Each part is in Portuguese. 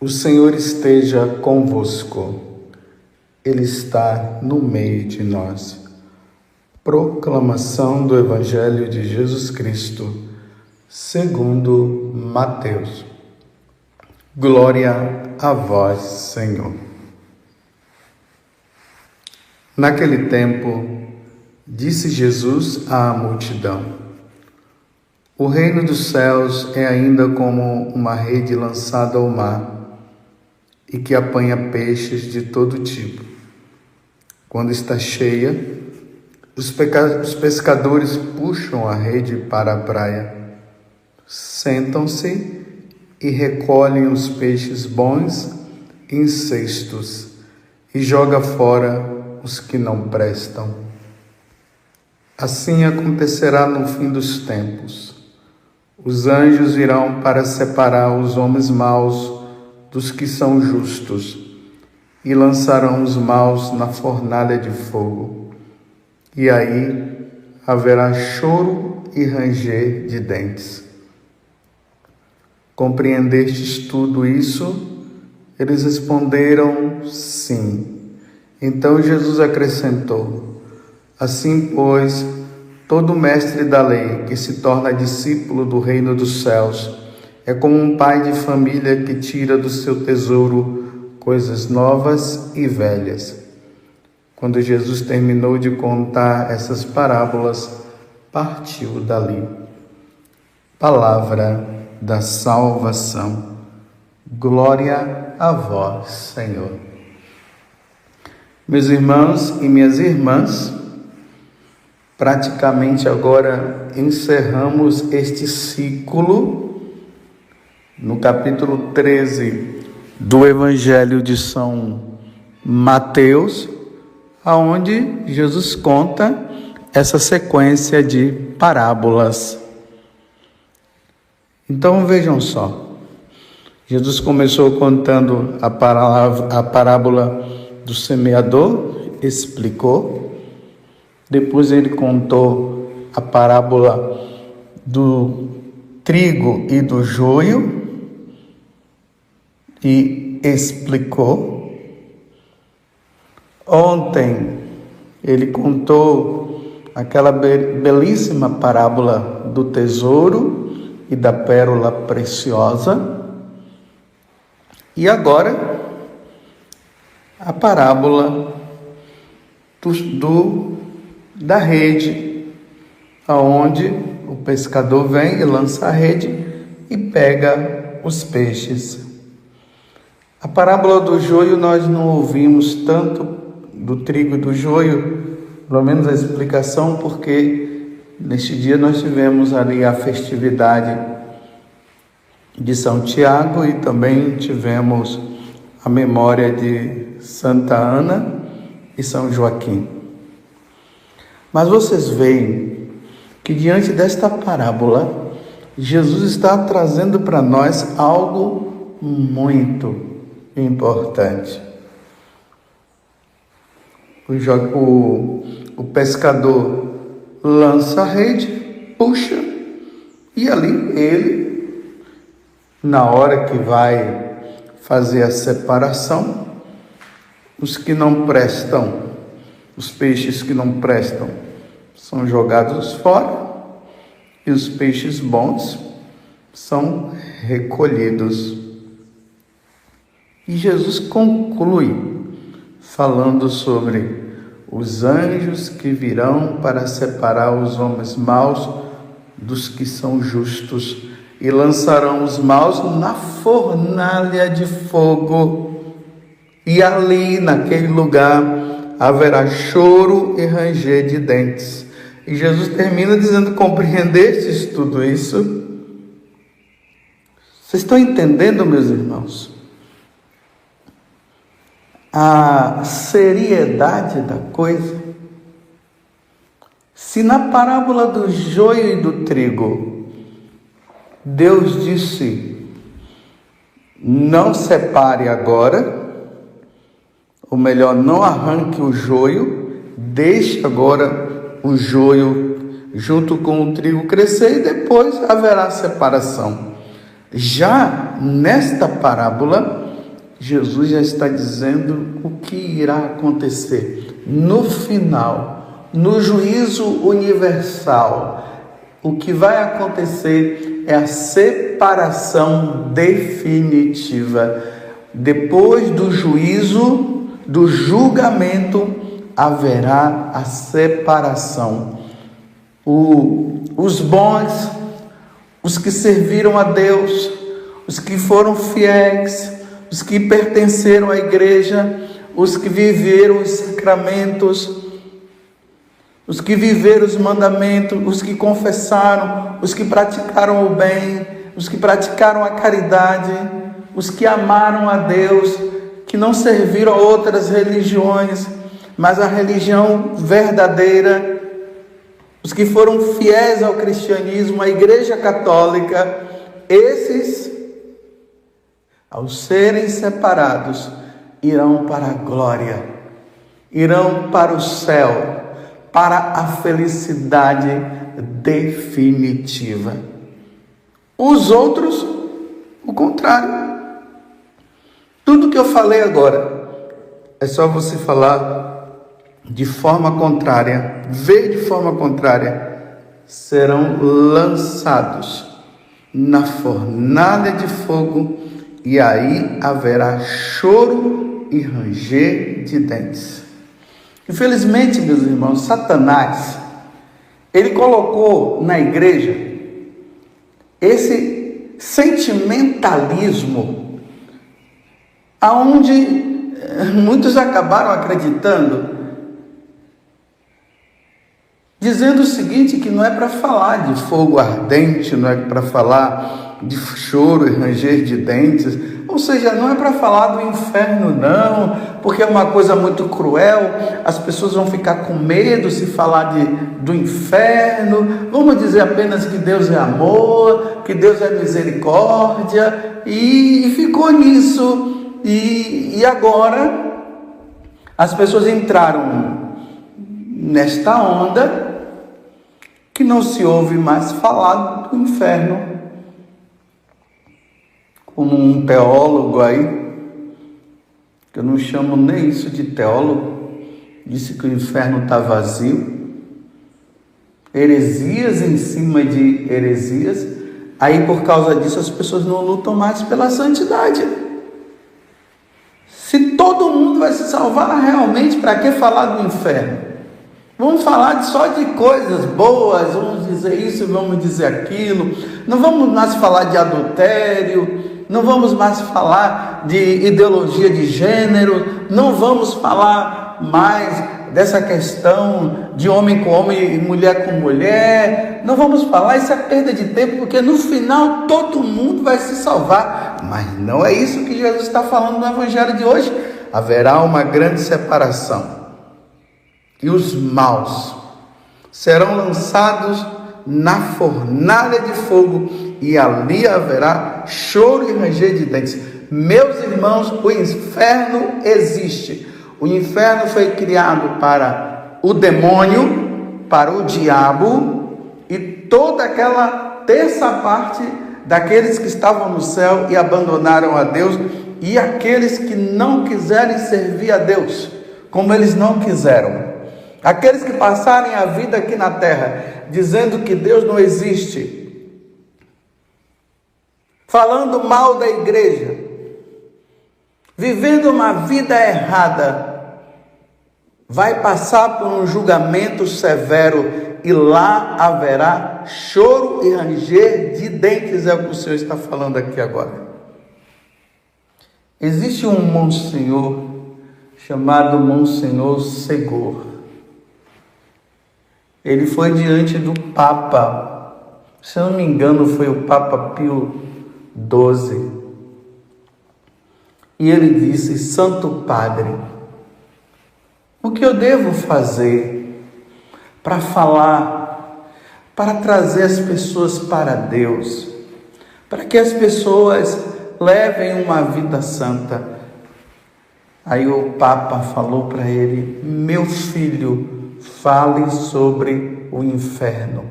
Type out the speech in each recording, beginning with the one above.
O Senhor esteja convosco, Ele está no meio de nós. Proclamação do Evangelho de Jesus Cristo, segundo Mateus. Glória a vós, Senhor. Naquele tempo, disse Jesus à multidão: o reino dos céus é ainda como uma rede lançada ao mar e que apanha peixes de todo tipo. Quando está cheia, os pescadores puxam a rede para a praia, sentam-se e recolhem os peixes bons em cestos e jogam fora os que não prestam. Assim acontecerá no fim dos tempos. Os anjos virão para separar os homens maus dos que são justos e lançarão os maus na fornalha de fogo. E aí haverá choro e ranger de dentes. Compreendestes tudo isso? Eles responderam: sim. Então Jesus acrescentou: assim, pois, todo mestre da lei que se torna discípulo do reino dos céus é como um pai de família que tira do seu tesouro coisas novas e velhas. Quando Jesus terminou de contar essas parábolas, partiu dali. Palavra da salvação. Glória a vós, Senhor. Meus irmãos e minhas irmãs, praticamente agora encerramos este ciclo no capítulo 13 do Evangelho de São Mateus, aonde Jesus conta essa sequência de parábolas. Então vejam só, Jesus começou contando a parábola do semeador, explicou. Depois ele contou a parábola do trigo e do joio e explicou. Ontem ele contou aquela belíssima parábola do tesouro e da pérola preciosa. E agora a parábola da rede, aonde o pescador vem e lança a rede e pega os peixes. A parábola do joio nós não ouvimos tanto, do trigo e do joio, pelo menos a explicação, porque neste dia nós tivemos ali a festividade de São Tiago e também tivemos a memória de Santa Ana e São Joaquim. Mas vocês veem que diante desta parábola, Jesus está trazendo para nós algo muito importante. O pescador lança a rede, puxa, e ali ele, na hora que vai fazer a separação, os que não prestam, os peixes que não prestam, são jogados fora e os peixes bons são recolhidos. E Jesus conclui falando sobre os anjos que virão para separar os homens maus dos que são justos e lançarão os maus na fornalha de fogo. E ali, naquele lugar, haverá choro e ranger de dentes. E Jesus termina dizendo: compreendestes tudo isso? Vocês estão entendendo, meus irmãos? A seriedade da coisa. Se na parábola do joio e do trigo, Deus disse: não separe agora, ou melhor, não arranque o joio, deixe agora o joio junto com o trigo crescer e depois haverá separação. Já nesta parábola, Jesus já está dizendo o que irá acontecer no final, no juízo universal. O que vai acontecer é a separação definitiva. Depois do juízo, do julgamento, haverá a separação. Os bons, os que serviram a Deus, os que foram fiéis, os que pertenceram à igreja, os que viveram os sacramentos, os que viveram os mandamentos, os que confessaram, os que praticaram o bem, os que praticaram a caridade, os que amaram a Deus, que não serviram a outras religiões, mas a religião verdadeira, os que foram fiéis ao cristianismo, à Igreja Católica, esses, ao serem separados, irão para a glória, irão para o céu, para a felicidade definitiva. Os outros, o contrário. Tudo que eu falei agora, é só você falar de forma contrária, ver de forma contrária, serão lançados na fornalha de fogo, e aí haverá choro e ranger de dentes. Infelizmente, meus irmãos, Satanás, ele colocou na igreja esse sentimentalismo, aonde muitos acabaram acreditando, dizendo o seguinte, que não é para falar de fogo ardente, não é para falar de choro e ranger de dentes, ou seja, não é para falar do inferno não, porque é uma coisa muito cruel, as pessoas vão ficar com medo se falar do inferno, vamos dizer apenas que Deus é amor, que Deus é misericórdia, e ficou nisso, e agora as pessoas entraram nesta onda que não se ouve mais falar do inferno. Como um teólogo aí, que eu não chamo nem isso de teólogo, disse que o inferno está vazio, heresias em cima de heresias, aí por causa disso as pessoas não lutam mais pela santidade. Se todo mundo vai se salvar realmente, para que falar do inferno? Vamos falar só de coisas boas, vamos dizer isso, vamos dizer aquilo, não vamos mais falar de adultério, não vamos mais falar de ideologia de gênero, não vamos falar mais dessa questão de homem com homem e mulher com mulher, não vamos falar, isso é perda de tempo, porque no final todo mundo vai se salvar, mas não é isso que Jesus está falando no Evangelho de hoje. Haverá uma grande separação, e os maus serão lançados na fornalha de fogo, e ali haverá choro e ranger de dentes. Meus irmãos, o inferno existe. O inferno foi criado para o demônio, para o diabo e toda aquela terça parte daqueles que estavam no céu e abandonaram a Deus, e aqueles que não quiserem servir a Deus, como eles não quiseram. Aqueles que passarem a vida aqui na terra dizendo que Deus não existe, falando mal da igreja, vivendo uma vida errada, vai passar por um julgamento severo, e lá haverá choro e ranger de dentes, é o que o Senhor está falando aqui agora. Existe um monsenhor chamado Monsenhor Segor. Ele foi diante do Papa, se eu não me engano foi o Papa Pio XII, e ele disse: Santo Padre, o que eu devo fazer para falar, para trazer as pessoas para Deus, para que as pessoas levem uma vida santa? Aí o Papa falou para ele: meu filho, fale sobre o inferno,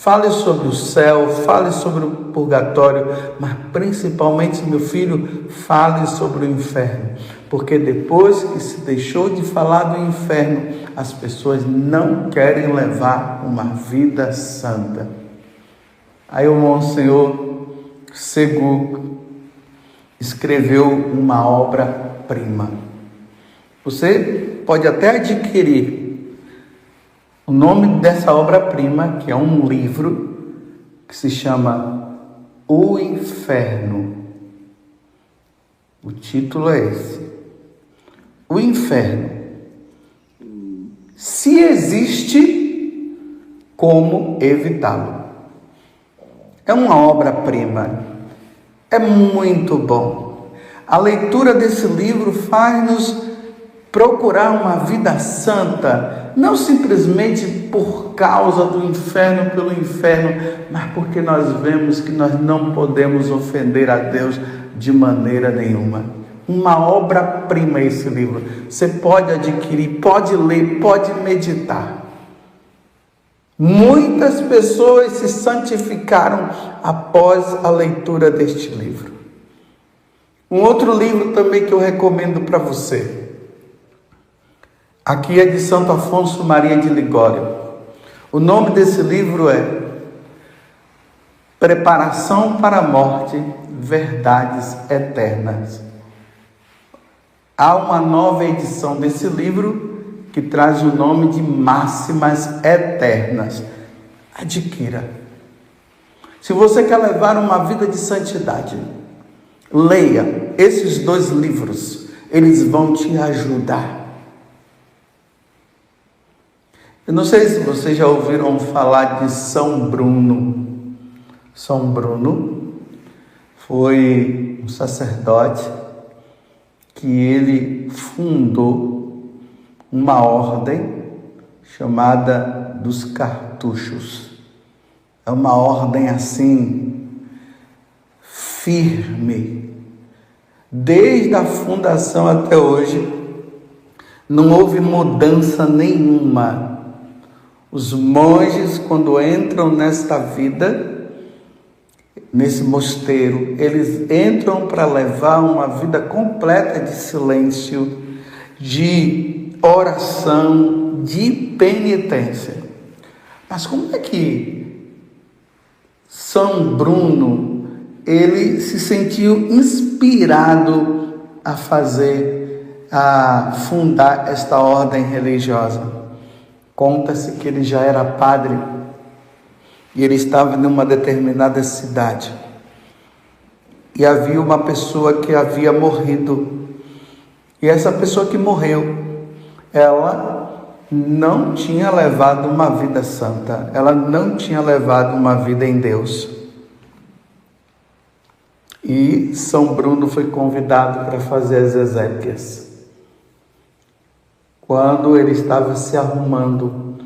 Fale sobre o céu, fale sobre o purgatório, mas principalmente, meu filho, fale sobre o inferno. Porque depois que se deixou de falar do inferno, as pessoas não querem levar uma vida santa. Aí o Monsenhor Segu escreveu uma obra-prima. Você pode até adquirir o nome dessa obra-prima, que é um livro que se chama O Inferno. O título é esse. O Inferno. Se existe, como evitá-lo? É uma obra-prima. É muito bom. A leitura desse livro faz-nos procurar uma vida santa, não simplesmente por causa do inferno, pelo inferno, mas porque nós vemos que nós não podemos ofender a Deus de maneira nenhuma. Uma obra-prima esse livro. Você pode adquirir, pode ler, pode meditar. Muitas pessoas se santificaram após a leitura deste livro. Um outro livro também que eu recomendo para você. Aqui é de Santo Afonso Maria de Ligório. O nome desse livro é Preparação para a Morte, Verdades Eternas. Há uma nova edição desse livro que traz o nome de Máximas Eternas. Adquira. Se você quer levar uma vida de santidade, leia esses 2 livros. Eles vão te ajudar. Eu não sei se vocês já ouviram falar de São Bruno. São Bruno foi um sacerdote que ele fundou uma ordem chamada dos cartuchos. É uma ordem assim, firme. Desde a fundação até hoje, não houve mudança nenhuma. Os monges, quando entram nesta vida, nesse mosteiro, eles entram para levar uma vida completa de silêncio, de oração, de penitência. Mas como é que São Bruno, ele se sentiu inspirado a fundar esta ordem religiosa? Conta-se que ele já era padre e ele estava em uma determinada cidade e havia uma pessoa que havia morrido, e essa pessoa que morreu, ela não tinha levado uma vida santa, ela não tinha levado uma vida em Deus. E São Bruno foi convidado para fazer as exéquias. Quando ele estava se arrumando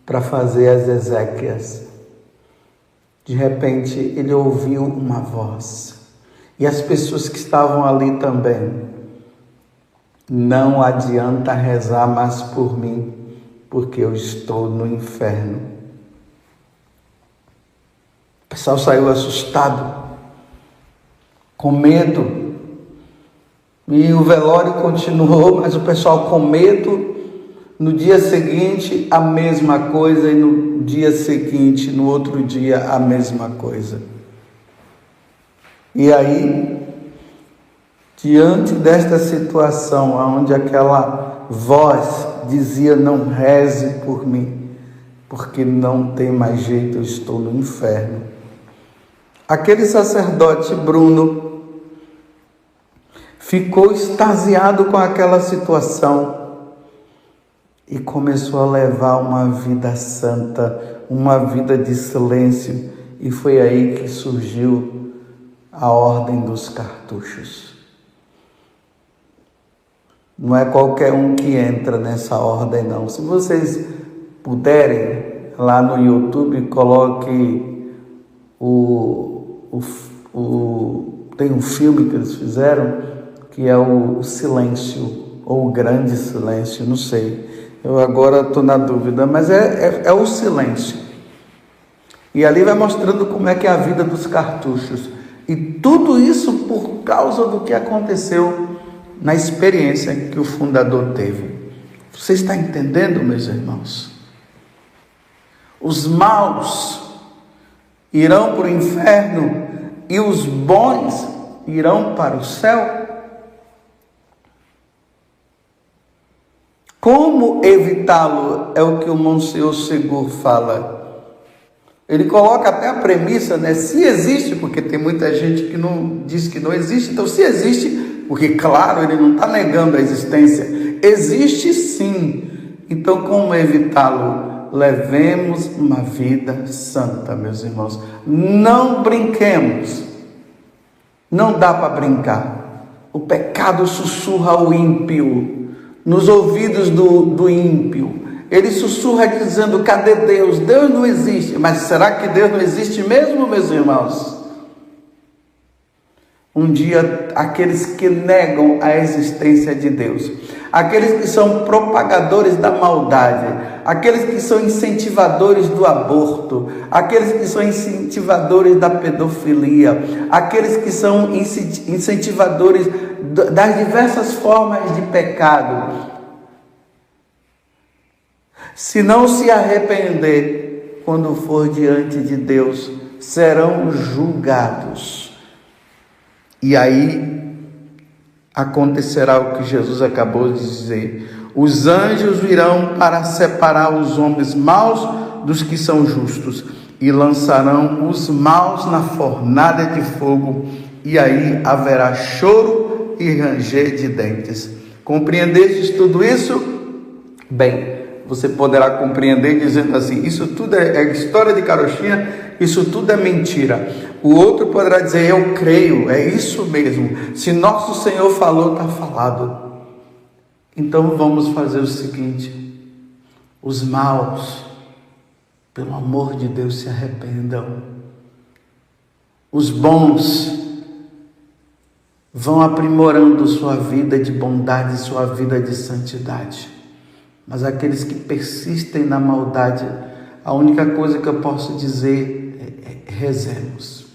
para fazer as exéquias, de repente ele ouviu uma voz. E as pessoas que estavam ali também: não adianta rezar mais por mim, porque eu estou no inferno. O pessoal saiu assustado, com medo. E o velório continuou, mas o pessoal com medo. No dia seguinte, a mesma coisa. E no dia seguinte, no outro dia, a mesma coisa. E aí, diante desta situação, onde aquela voz dizia: não reze por mim, porque não tem mais jeito, eu estou no inferno. Aquele sacerdote Bruno ficou extasiado com aquela situação e começou a levar uma vida santa, uma vida de silêncio, e foi aí que surgiu a ordem dos cartuchos. Não é qualquer um que entra nessa ordem, não. Se vocês puderem, lá no YouTube, coloque tem um filme que eles fizeram, que é o Silêncio, ou o Grande Silêncio, não sei. Eu agora estou na dúvida, mas é o Silêncio. E ali vai mostrando como é que é a vida dos cartuchos. E tudo isso por causa do que aconteceu na experiência que o fundador teve. Você está entendendo, meus irmãos? Os maus irão para o inferno e os bons irão para o céu. Como evitá-lo é o que o Monsenhor Segur fala. Ele coloca até a premissa, né? Se existe, porque tem muita gente que não diz que não existe. Então, se existe, porque claro, ele não está negando a existência, existe sim. Então, como evitá-lo? Levemos uma vida santa, meus irmãos. Não brinquemos. Não dá para brincar. O pecado sussurra o ímpio nos ouvidos do ímpio. Ele sussurra dizendo: cadê Deus? Deus não existe. Mas será que Deus não existe mesmo, meus irmãos? Um dia, aqueles que negam a existência de Deus, aqueles que são propagadores da maldade, aqueles que são incentivadores do aborto, aqueles que são incentivadores da pedofilia, aqueles que são incentivadores das diversas formas de pecado, se não se arrepender, quando for diante de Deus, serão julgados. E aí acontecerá o que Jesus acabou de dizer: os anjos virão para separar os homens maus dos que são justos, e lançarão os maus na fornalha de fogo, e aí haverá choro e ranger de dentes. Compreendestes tudo isso? Bem, você poderá compreender dizendo assim: isso tudo é história de carochinha, isso tudo é mentira. O outro poderá dizer: eu creio, é isso mesmo. Se nosso Senhor falou, está falado. Então vamos fazer o seguinte: os maus, pelo amor de Deus, se arrependam. Os bons vão aprimorando sua vida de bondade, sua vida de santidade. Mas aqueles que persistem na maldade, a única coisa que eu posso dizer é rezemos.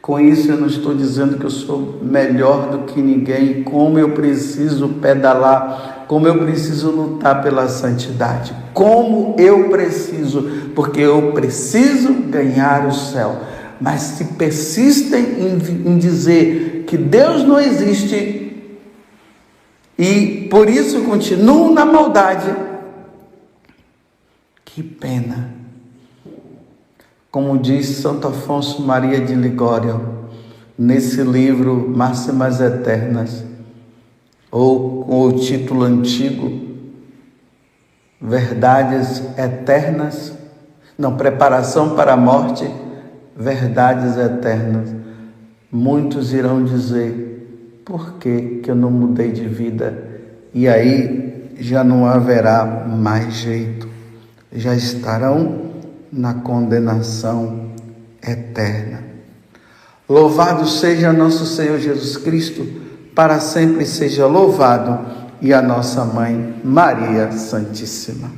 Com isso eu não estou dizendo que eu sou melhor do que ninguém, como eu preciso pedalar, como eu preciso lutar pela santidade, como eu preciso, porque eu preciso ganhar o céu. Mas se persistem em dizer que Deus não existe, e por isso continuam na maldade, que pena. Como diz Santo Afonso Maria de Ligório, nesse livro Máximas Eternas, ou com o título antigo, Verdades Eternas, Preparação para a Morte, Verdades Eternas. Muitos irão dizer: por que eu não mudei de vida? E aí já não haverá mais jeito, já estarão na condenação eterna. Louvado seja nosso Senhor Jesus Cristo, para sempre seja louvado, e a nossa Mãe Maria Santíssima.